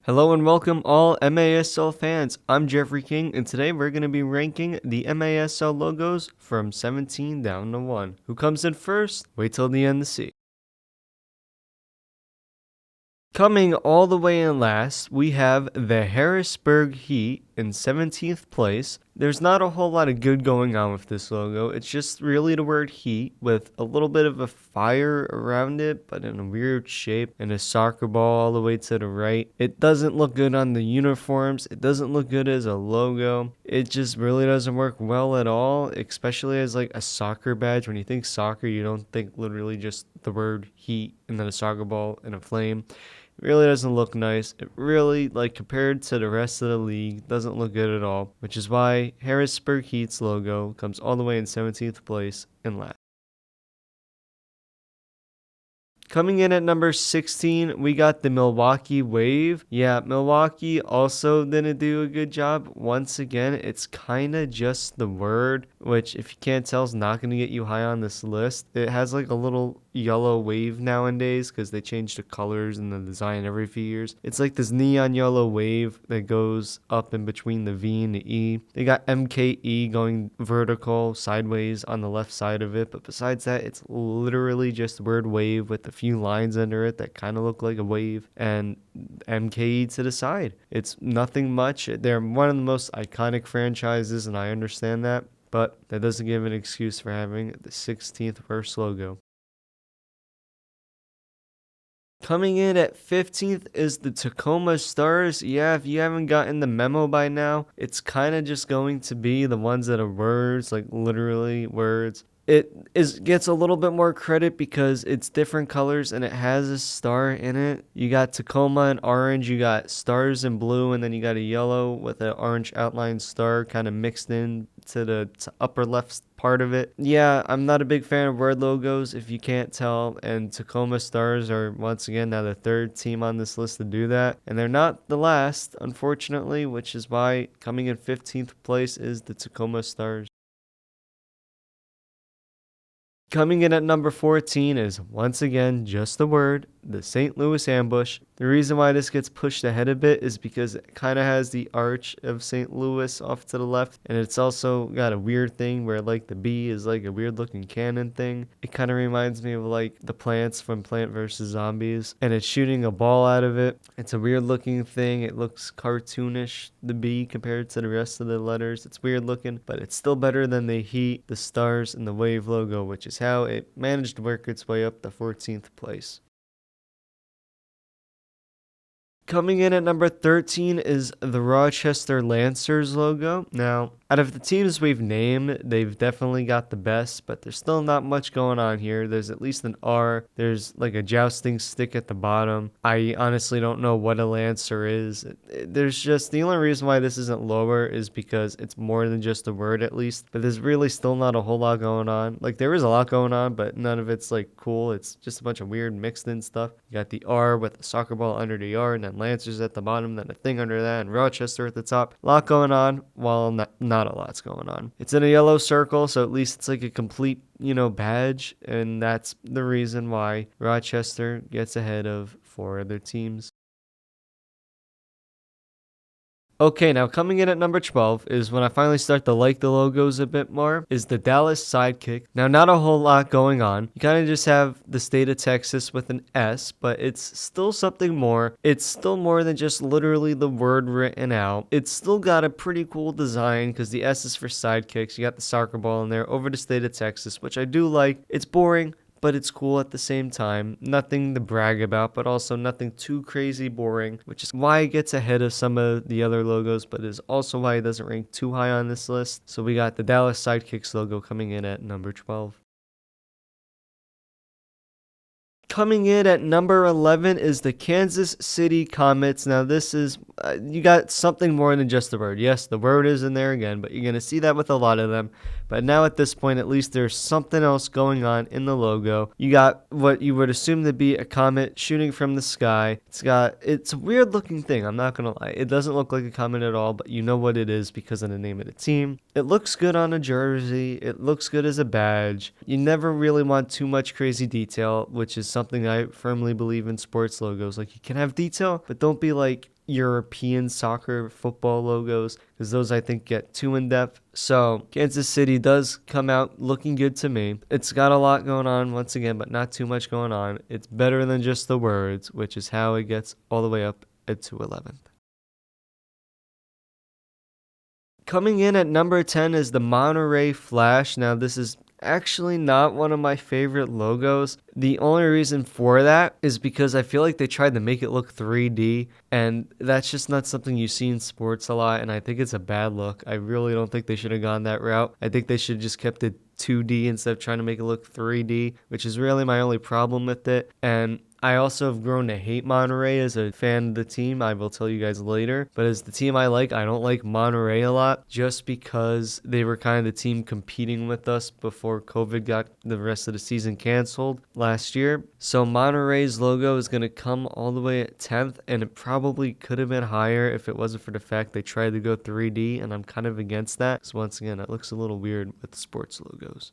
Hello and welcome all MASL fans. I'm Jeffrey King, and today we're going to be ranking the MASL logos from 17 down to 1. Who comes in first? Wait till the end to see. Coming all the way in last, we have the Harrisburg Heat in 17th place. There's not a whole lot of good going on with this logo. It's just really the word Heat with a little bit of a fire around it, but in a weird shape, and a soccer ball all the way to the right. It doesn't look good on the uniforms. It doesn't look good as a logo. It just really doesn't work well at all, especially as like a soccer badge. When you think soccer, you don't think literally just the word Heat and then a soccer ball and a flame. It really doesn't look nice. It really, compared to the rest of the league, doesn't look good at all, which is why Harrisburg Heat's logo comes all the way in 17th place and last. Coming in at number 16, we got the Milwaukee Wave. Yeah, Milwaukee also didn't do a good job. Once again, it's kind of just the word, which if you can't tell is not going to get you high on this list. It has like a little yellow wave nowadays because they change the colors and the design every few years. It's like this neon yellow wave that goes up in between the V and the E. They got MKE going vertical sideways on the left side of it, but besides that, it's literally just the word wave with a few lines under it that kind of look like a wave and MKE to the side. It's nothing much. They're one of the most iconic franchises, and I understand that, but that doesn't give an excuse for having the 16th worst logo. Coming in at 15th is the Tacoma Stars. Yeah, if you haven't gotten the memo by now, it's kind of just going to be the ones that are words, like literally words. It gets a little bit more credit because it's different colors and it has a star in it. You got Tacoma in orange, you got stars in blue, and then you got a yellow with an orange outline star kind of mixed in to the upper left part of it. Yeah, I'm not a big fan of word logos if you can't tell, and Tacoma Stars are once again now the third team on this list to do that, and they're not the last, unfortunately, which is why coming in 15th place is the Tacoma Stars. Coming in at number 14 is, once again, just the word, the St. Louis Ambush. The reason why this gets pushed ahead a bit is because it kind of has the arch of St. Louis off to the left, and it's also got a weird thing where like the B is like a weird looking cannon thing. It kind of reminds me of like the plants from Plant vs. Zombies, and it's shooting a ball out of it. It's a weird looking thing. It looks cartoonish, the B, compared to the rest of the letters. It's weird looking, but it's still better than the Heat, the Stars, and the Wave logo, which is how it managed to work its way up to 14th place. Coming in at number 13 is the Rochester Lancers logo. Now, out of the teams we've named, they've definitely got the best, but there's still not much going on here. There's at least an R. There's like a jousting stick at the bottom. I honestly don't know what a Lancer is. There's just, the only reason why this isn't lower is because it's more than just a word at least, but there's really still not a whole lot going on. Like there is a lot going on, but none of it's like cool. It's just a bunch of weird mixed in stuff. You got the R with a soccer ball under the R, and then Lancers at the bottom, then a thing under that, and Rochester at the top. A lot going on, while not a lot's going on. It's in a yellow circle, so at least it's like a complete, badge, and that's the reason why Rochester gets ahead of 4 other teams. Okay, now coming in at number 12 is when I finally start to like the logos a bit more, is the Dallas Sidekick. Now, not a whole lot going on. You kind of just have the state of Texas with an S, but it's still something more. It's still more than just literally the word written out. It's still got a pretty cool design because the S is for Sidekicks. You got the soccer ball in there over the state of Texas, which I do like. It's boring, but it's cool at the same time. Nothing to brag about, but also nothing too crazy boring, which is why it gets ahead of some of the other logos, but is also why it doesn't rank too high on this list. So we got the Dallas Sidekicks logo coming in at number 12. Coming in at number 11 is the Kansas City Comets. Now this is, you got something more than just the word. Yes, the word is in there again, but you're going to see that with a lot of them. But now at this point, at least there's something else going on in the logo. You got what you would assume to be a comet shooting from the sky. It's a weird looking thing, I'm not going to lie. It doesn't look like a comet at all, but you know what it is because of the name of the team. It looks good on a jersey. It looks good as a badge. You never really want too much crazy detail, which is something I firmly believe in sports logos. Like, you can have detail, but don't be like European soccer football logos, because those I think get too in depth. So Kansas City does come out looking good to me. It's got a lot going on once again, but not too much going on. It's better than just the words, which is how it gets all the way up to 11th. Coming in at number 10 is the Monterey Flash. Now, this is actually not one of my favorite logos. The only reason for that is because I feel like they tried to make it look 3D, and that's just not something you see in sports a lot, and I think it's a bad look. I really don't think they should have gone that route. I think they should have just kept it 2D instead of trying to make it look 3D, which is really my only problem with it. And I also have grown to hate Monterey as a fan of the team. I will tell you guys later. But as the team I don't like Monterey a lot just because they were kind of the team competing with us before COVID got the rest of the season canceled last year. So Monterey's logo is going to come all the way at 10th, and it probably could have been higher if it wasn't for the fact they tried to go 3D, and I'm kind of against that. So once again, it looks a little weird with sports logos.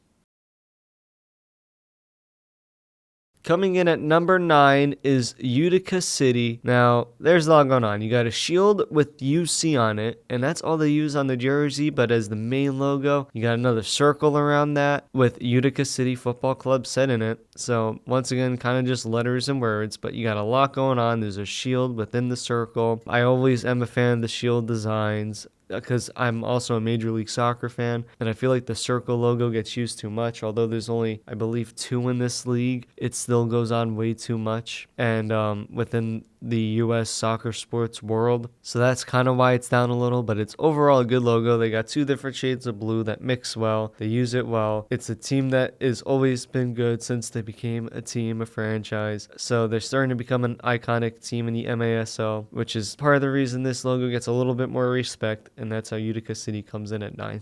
Coming in at number 9 is Utica City. Now, there's a lot going on. You got a shield with UC on it, and that's all they use on the jersey, but as the main logo, you got another circle around that with Utica City Football Club set in it. So, once again, kind of just letters and words, but you got a lot going on. There's a shield within the circle. I always am a fan of the shield designs, because I'm also a Major League Soccer fan, and I feel like the circle logo gets used too much. Although there's only, I believe, 2 in this league, it still goes on way too much, and within the U.S. soccer sports world. So that's kind of why it's down a little, but it's overall a good logo. They got 2 different shades of blue that mix well. They use it well. It's a team that has always been good since they became a team, a franchise. So they're starting to become an iconic team in the MASL, which is part of the reason this logo gets a little bit more respect, and that's how Utica City comes in at 9th.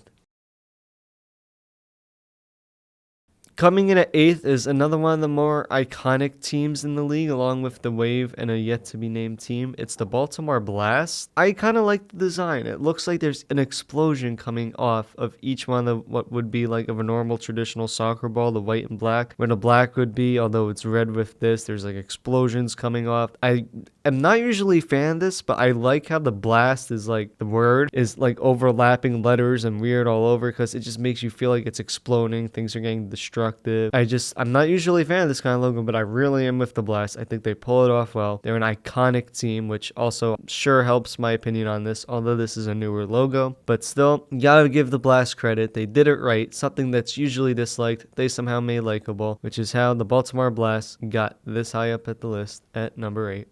Coming in at 8th is another one of the more iconic teams in the league, along with the Wave and a yet-to-be-named team. It's the Baltimore Blast. I kind of like the design. It looks like there's an explosion coming off of each one of what would be like of a normal traditional soccer ball, the white and black. Where the black would be, although it's red with this, there's like explosions coming off. I am not usually a fan of this, but I like how the blast is like, the word is like overlapping letters and weird all over, because it just makes you feel like it's exploding. Things are getting destroyed. I'm not usually a fan of this kind of logo, but I really am with the Blast. I think they pull it off well. They're an iconic team, which also sure helps my opinion on this, although this is a newer logo. But still, you gotta give the Blast credit. They did it right. Something that's usually disliked, they somehow made likable, which is how the Baltimore Blast got this high up at the list at number 8.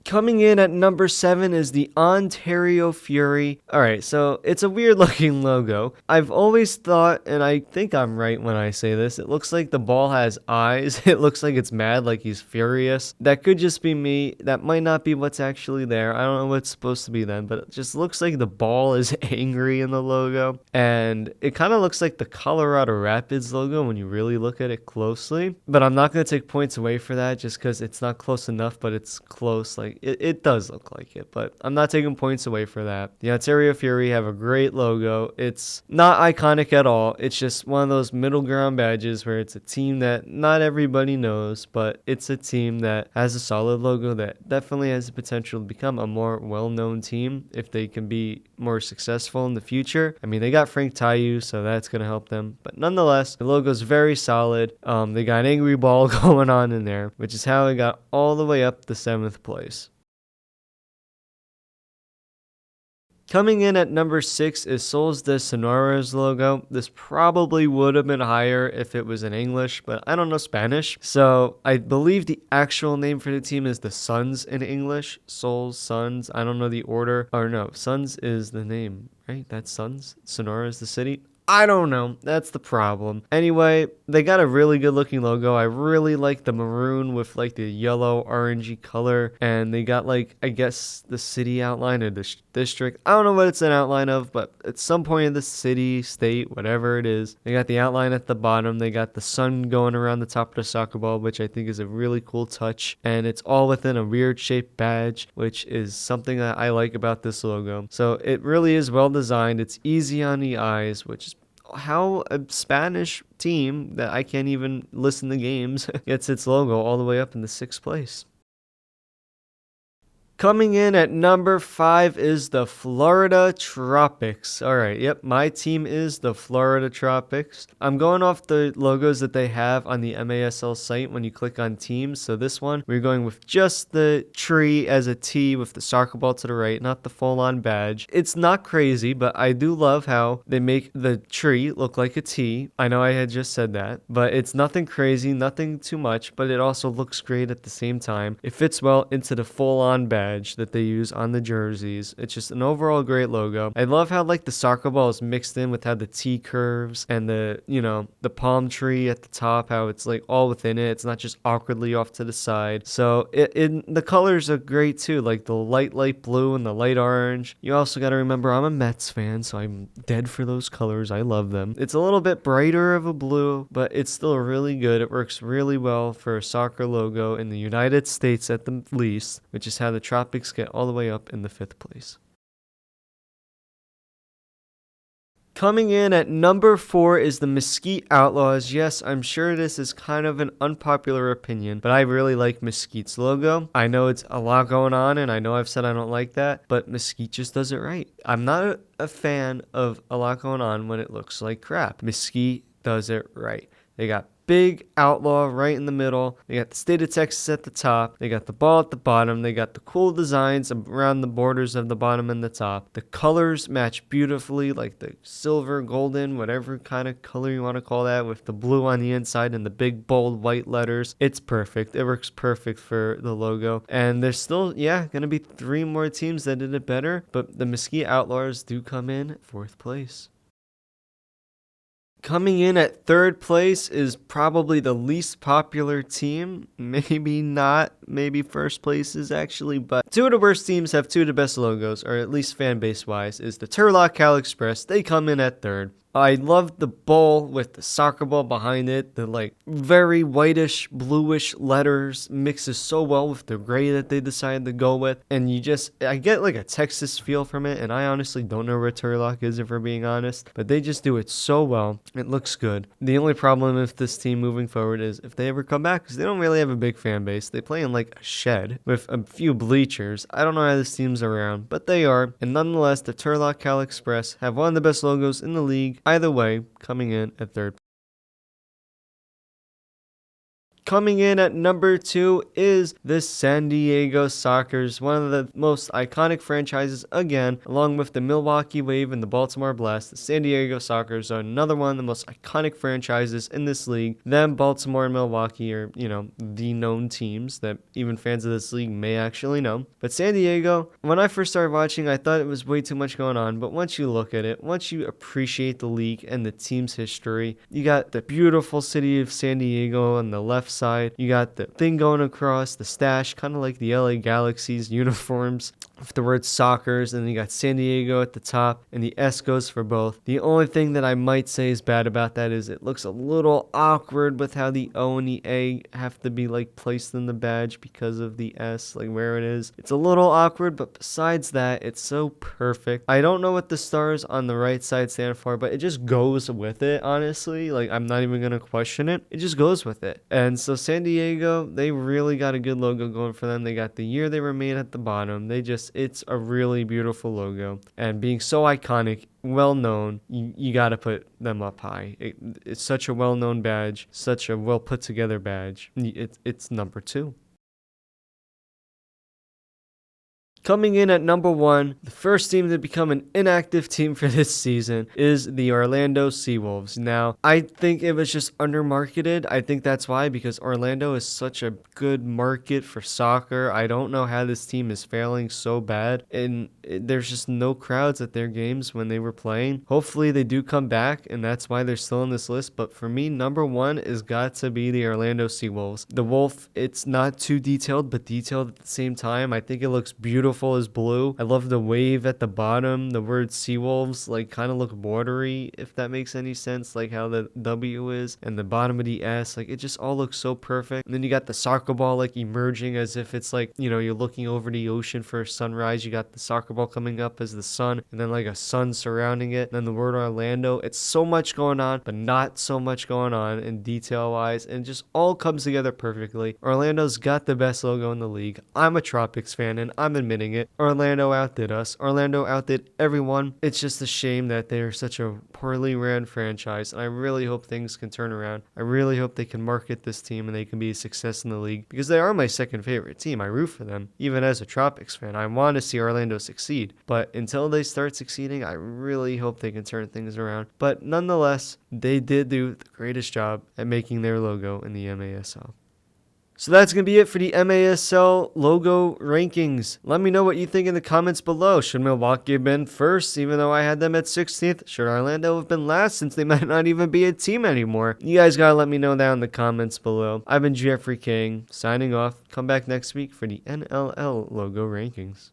Coming in at number 7 is the Ontario Fury. Alright, so it's a weird looking logo. I've always thought, and I think I'm right when I say this, it looks like the ball has eyes. It looks like it's mad, like he's furious. That could just be me. That might not be what's actually there. I don't know what's supposed to be then, but it just looks like the ball is angry in the logo. And it kind of looks like the Colorado Rapids logo when you really look at it closely. But I'm not going to take points away for that just because it's not close enough, but it's close. Like, it does look like it, but I'm not taking points away for that. The Ontario Fury have a great logo. It's not iconic at all. It's just one of those middle ground badges where it's a team that not everybody knows, but it's a team that has a solid logo that definitely has the potential to become a more well-known team if they can be more successful in the future. I mean, they got Frank Tayu, so that's going to help them. But nonetheless, the logo is very solid. They got an angry ball going on in there, which is how it got all the way up to 7th place. Coming in at number 6 is Souls de Sonora's logo. This probably would have been higher if it was in English, but I don't know Spanish. So I believe the actual name for the team is the Suns in English. Souls, Suns. I don't know the order. Or no, Suns is the name, right? That's Suns. Sonora is the city. I don't know. That's the problem. Anyway, they got a really good looking logo. I really like the maroon with like the yellow orangey color. And they got like, I guess, the city outline or the district. I don't know what it's an outline of, but at some point in the city, state, whatever it is, they got the outline at the bottom. They got the sun going around the top of the soccer ball, which I think is a really cool touch. And it's all within a weird shaped badge, which is something that I like about this logo. So it really is well designed. It's easy on the eyes, which is how a Spanish team that I can't even listen to games gets its logo all the way up in the 6th place. Coming in at number 5 is the Florida Tropics. All right, yep, my team is the Florida Tropics. I'm going off the logos that they have on the MASL site when you click on teams. So this one, we're going with just the tree as a T with the soccer ball to the right, not the full-on badge. It's not crazy, but I do love how they make the tree look like a T. I know I had just said that, but it's nothing crazy, nothing too much, but it also looks great at the same time. It fits well into the full-on badge that they use on the jerseys. It's just an overall great logo. I love how like the soccer ball is mixed in with how the T curves and the, the palm tree at the top, how it's like all within it. It's not just awkwardly off to the side. So the colors are great too, like the light blue and the light orange. You also got to remember I'm a Mets fan, so I'm dead for those colors. I love them. It's a little bit brighter of a blue, but it's still really good. It works really well for a soccer logo in the United States at the least, which is how the Tropics get all the way up in the 5th place. Coming in at number 4 is the Mesquite Outlaws. Yes, I'm sure this is kind of an unpopular opinion, but I really like Mesquite's logo. I know it's a lot going on, and I know I've said I don't like that, but Mesquite just does it right. I'm not a fan of a lot going on when it looks like crap. Mesquite does it right. They got big outlaw right in the middle. They got the state of Texas at the top. They got the ball at the bottom. They got the cool designs around the borders of the bottom and the top. The colors match beautifully, like the silver, golden, whatever kind of color you want to call that, with the blue on the inside and the big bold white letters. It's perfect. It works perfect for the logo. And there's still, going to be 3 more teams that did it better, but the Mesquite Outlaws do come in 4th place. Coming in at 3rd place is probably the least popular team. Maybe not. Maybe 1st place is actually. But 2 of the worst teams have 2 of the best logos, or at least fan base wise, is the Turlock CA Express. They come in at 3rd. I love the bowl with the soccer ball behind it. The like very whitish, bluish letters mixes so well with the gray that they decided to go with. And I get like a Texas feel from it. And I honestly don't know where Turlock is, if we're being honest. But they just do it so well. It looks good. The only problem with this team moving forward is if they ever come back, because they don't really have a big fan base. They play in like a shed with a few bleachers. I don't know how this team's around, but they are. And nonetheless, the Turlock CA Express have one of the best logos in the league. Either way, coming in at 3rd. Coming in at number 2 is the San Diego Sockers, one of the most iconic franchises again, along with the Milwaukee Wave and the Baltimore Blast. The San Diego Sockers are another one of the most iconic franchises in this league. Them, Baltimore, and Milwaukee are, the known teams that even fans of this league may actually know. But San Diego, when I first started watching, I thought it was way too much going on. But once you look at it, once you appreciate the league and the team's history, you got the beautiful city of San Diego on the left side. You got the thing going across, the stash, kind of like the LA Galaxy's uniforms with the word Sockers, and then you got San Diego at the top, and the S goes for both. The only thing that I might say is bad about that is it looks a little awkward with how the O and the A have to be like placed in the badge because of the S, like where it is. It's a little awkward, but besides that, it's so perfect. I don't know what the stars on the right side stand for, but it just goes with it, honestly. Like, I'm not even going to question it. It just goes with it. And so San Diego, they really got a good logo going for them. They got the year they were made at the bottom. It's a really beautiful logo. And being so iconic, well known, you got to put them up high. It's such a well known badge, such a well put together badge. It's number 2. Coming in at number 1, the first team to become an inactive team for this season is the Orlando Seawolves. Now, I think it was just undermarketed. I think that's why, because Orlando is such a good market for soccer. I don't know how this team is failing so bad, and there's just no crowds at their games when they were playing. Hopefully they do come back, and that's why they're still on this list. But for me, number 1 is got to be the Orlando Seawolves. The wolf, it's not too detailed, but detailed at the same time. I think it looks beautiful beautiful as blue. I love the wave at the bottom. The word Seawolves like kind of look watery, if that makes any sense, like how the W is, and the bottom of the S, like it just all looks so perfect. And then you got the soccer ball like emerging as if it's like, you know, you're looking over the ocean for a sunrise. You got the soccer ball coming up as the sun, and then like a sun surrounding it. And then the word Orlando. It's so much going on, but not so much going on in detail wise, and just all comes together perfectly. Orlando's got the best logo in the league. I'm a Tropics fan, and I'm admitting it. Orlando outdid us. Orlando outdid everyone. It's just a shame that they're such a poorly ran franchise, and I really hope things can turn around. I really hope they can market this team and they can be a success in the league, because they are my second favorite team. I root for them. Even as a Tropics fan, I want to see Orlando succeed. But until they start succeeding, I really hope they can turn things around. But nonetheless, they did do the greatest job at making their logo in the MASL. So that's going to be it for the MASL logo rankings. Let me know what you think in the comments below. Should Milwaukee have been first, even though I had them at 16th? Should Orlando have been last, since they might not even be a team anymore? You guys got to let me know down in the comments below. I've been Jeffrey King, signing off. Come back next week for the NLL logo rankings.